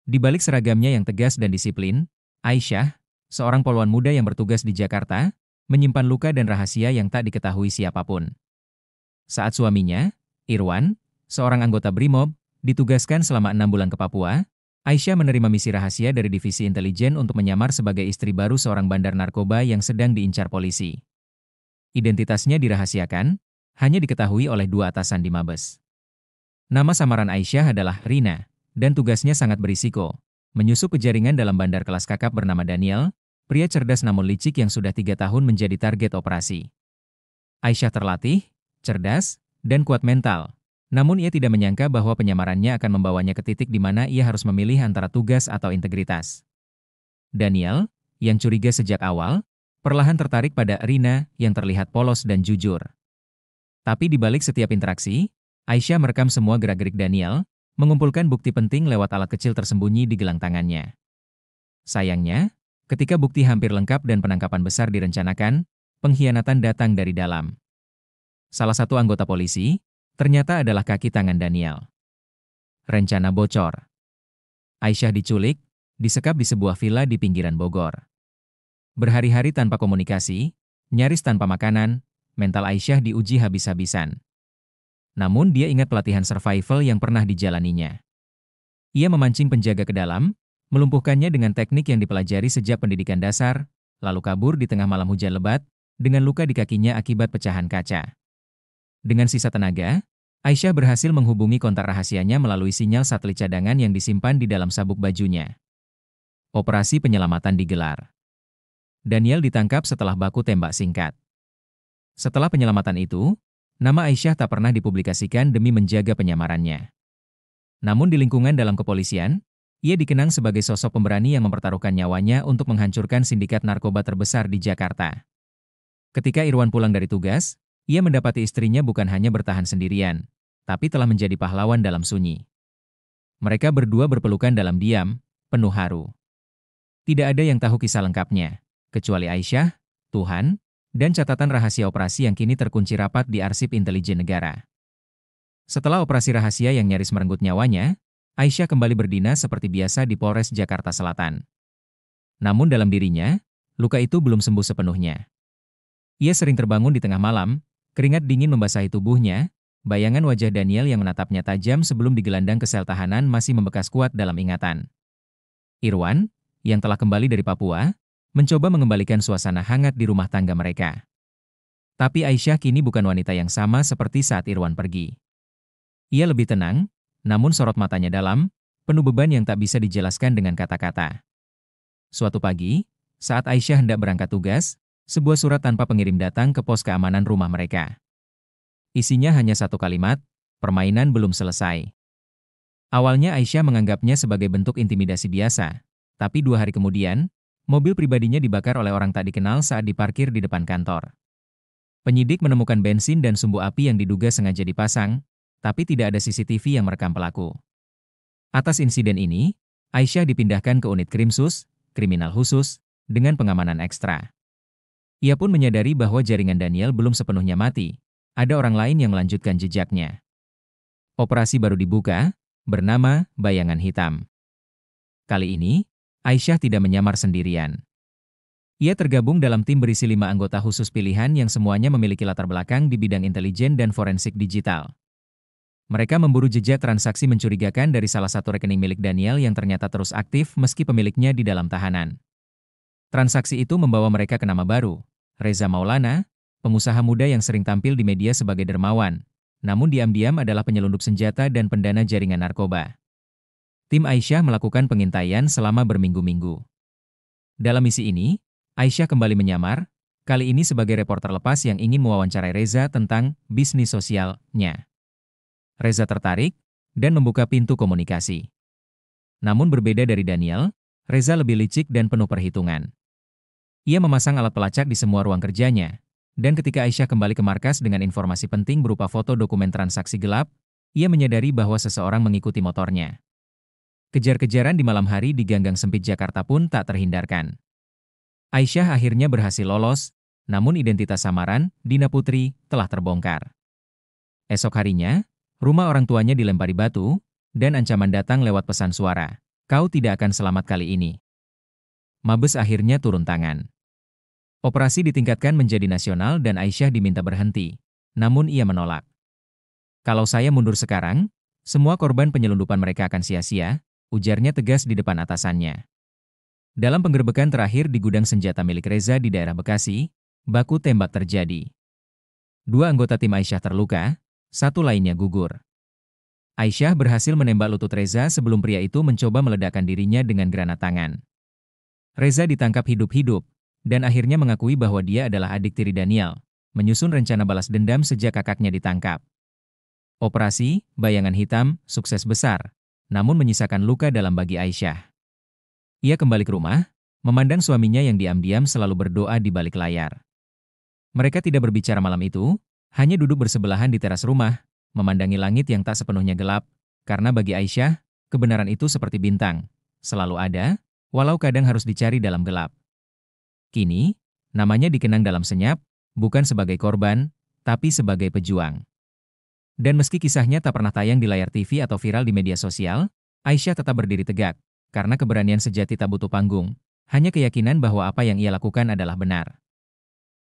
Di balik seragamnya yang tegas dan disiplin, Aisyah, seorang poluan muda yang bertugas di Jakarta, menyimpan luka dan rahasia yang tak diketahui siapapun. Saat suaminya, Irwan, seorang anggota BRIMOB, ditugaskan selama 6 bulan ke Papua, Aisyah menerima misi rahasia dari Divisi Intelijen untuk menyamar sebagai istri baru seorang bandar narkoba yang sedang diincar polisi. Identitasnya dirahasiakan, hanya diketahui oleh 2 atasan di Mabes. Nama samaran Aisyah adalah Rina, dan tugasnya sangat berisiko, menyusup ke jaringan dalam bandar kelas kakap bernama Daniel, pria cerdas namun licik yang sudah 3 tahun menjadi target operasi. Aisyah terlatih, cerdas, dan kuat mental. Namun ia tidak menyangka bahwa penyamarannya akan membawanya ke titik di mana ia harus memilih antara tugas atau integritas. Daniel, yang curiga sejak awal, perlahan tertarik pada Rina yang terlihat polos dan jujur. Tapi di balik setiap interaksi, Aisyah merekam semua gerak-gerik Daniel, mengumpulkan bukti penting lewat alat kecil tersembunyi di gelang tangannya. Sayangnya, ketika bukti hampir lengkap dan penangkapan besar direncanakan, pengkhianatan datang dari dalam. Salah satu anggota polisi, ternyata adalah kaki tangan Daniel. Rencana bocor. Aisyah diculik, disekap di sebuah villa di pinggiran Bogor. Berhari-hari tanpa komunikasi, nyaris tanpa makanan, mental Aisyah diuji habis-habisan. Namun dia ingat pelatihan survival yang pernah dijalaninya. Ia memancing penjaga ke dalam, melumpuhkannya dengan teknik yang dipelajari sejak pendidikan dasar, lalu kabur di tengah malam hujan lebat, dengan luka di kakinya akibat pecahan kaca. Dengan sisa tenaga, Aisyah berhasil menghubungi kontak rahasianya melalui sinyal satelit cadangan yang disimpan di dalam sabuk bajunya. Operasi penyelamatan digelar. Daniel ditangkap setelah baku tembak singkat. Setelah penyelamatan itu, nama Aisyah tak pernah dipublikasikan demi menjaga penyamarannya. Namun di lingkungan dalam kepolisian, ia dikenang sebagai sosok pemberani yang mempertaruhkan nyawanya untuk menghancurkan sindikat narkoba terbesar di Jakarta. Ketika Irwan pulang dari tugas, ia mendapati istrinya bukan hanya bertahan sendirian, tapi telah menjadi pahlawan dalam sunyi. Mereka berdua berpelukan dalam diam, penuh haru. Tidak ada yang tahu kisah lengkapnya, kecuali Aisyah, Tuhan, dan catatan rahasia operasi yang kini terkunci rapat di arsip intelijen negara. Setelah operasi rahasia yang nyaris merenggut nyawanya, Aisyah kembali berdinas seperti biasa di Polres Jakarta Selatan. Namun dalam dirinya, luka itu belum sembuh sepenuhnya. Ia sering terbangun di tengah malam, keringat dingin membasahi tubuhnya, bayangan wajah Daniel yang menatapnya tajam sebelum digelandang ke sel tahanan masih membekas kuat dalam ingatan. Irwan, yang telah kembali dari Papua, mencoba mengembalikan suasana hangat di rumah tangga mereka. Tapi Aisyah kini bukan wanita yang sama seperti saat Irwan pergi. Ia lebih tenang, namun sorot matanya dalam, penuh beban yang tak bisa dijelaskan dengan kata-kata. Suatu pagi, saat Aisyah hendak berangkat tugas, sebuah surat tanpa pengirim datang ke pos keamanan rumah mereka. Isinya hanya satu kalimat, permainan belum selesai. Awalnya Aisyah menganggapnya sebagai bentuk intimidasi biasa, tapi 2 hari kemudian, mobil pribadinya dibakar oleh orang tak dikenal saat diparkir di depan kantor. Penyidik menemukan bensin dan sumbu api yang diduga sengaja dipasang, tapi tidak ada CCTV yang merekam pelaku. Atas insiden ini, Aisyah dipindahkan ke unit Krimsus, kriminal khusus, dengan pengamanan ekstra. Ia pun menyadari bahwa jaringan Daniel belum sepenuhnya mati. Ada orang lain yang melanjutkan jejaknya. Operasi baru dibuka, bernama Bayangan Hitam. Kali ini, Aisyah tidak menyamar sendirian. Ia tergabung dalam tim berisi 5 anggota khusus pilihan yang semuanya memiliki latar belakang di bidang intelijen dan forensik digital. Mereka memburu jejak transaksi mencurigakan dari salah satu rekening milik Daniel yang ternyata terus aktif meski pemiliknya di dalam tahanan. Transaksi itu membawa mereka ke nama baru, Reza Maulana, pengusaha muda yang sering tampil di media sebagai dermawan, namun diam-diam adalah penyelundup senjata dan pendana jaringan narkoba. Tim Aisyah melakukan pengintaian selama berminggu-minggu. Dalam misi ini, Aisyah kembali menyamar, kali ini sebagai reporter lepas yang ingin mewawancarai Reza tentang bisnis sosialnya. Reza tertarik dan membuka pintu komunikasi. Namun berbeda dari Daniel, Reza lebih licik dan penuh perhitungan. Ia memasang alat pelacak di semua ruang kerjanya, dan ketika Aisyah kembali ke markas dengan informasi penting berupa foto dokumen transaksi gelap, ia menyadari bahwa seseorang mengikuti motornya. Kejar-kejaran di malam hari di ganggang sempit Jakarta pun tak terhindarkan. Aisyah akhirnya berhasil lolos, namun identitas samaran, Dina Putri, telah terbongkar. Esok harinya, rumah orang tuanya dilempari batu, dan ancaman datang lewat pesan suara. Kau tidak akan selamat kali ini. Mabes akhirnya turun tangan. Operasi ditingkatkan menjadi nasional dan Aisyah diminta berhenti. Namun ia menolak. Kalau saya mundur sekarang, semua korban penyelundupan mereka akan sia-sia, ujarnya tegas di depan atasannya. Dalam penggerbekan terakhir di gudang senjata milik Reza di daerah Bekasi, baku tembak terjadi. 2 anggota tim Aisyah terluka, 1 lainnya gugur. Aisyah berhasil menembak lutut Reza sebelum pria itu mencoba meledakkan dirinya dengan granat tangan. Reza ditangkap hidup-hidup, dan akhirnya mengakui bahwa dia adalah adik tiri Daniel, menyusun rencana balas dendam sejak kakaknya ditangkap. Operasi Bayangan Hitam sukses besar, namun menyisakan luka dalam bagi Aisyah. Ia kembali ke rumah, memandang suaminya yang diam-diam selalu berdoa di balik layar. Mereka tidak berbicara malam itu, hanya duduk bersebelahan di teras rumah, memandangi langit yang tak sepenuhnya gelap, karena bagi Aisyah, kebenaran itu seperti bintang, selalu ada, walau kadang harus dicari dalam gelap. Kini, namanya dikenang dalam senyap, bukan sebagai korban, tapi sebagai pejuang. Dan meski kisahnya tak pernah tayang di layar TV atau viral di media sosial, Aisyah tetap berdiri tegak, karena keberanian sejati tak butuh panggung, hanya keyakinan bahwa apa yang ia lakukan adalah benar.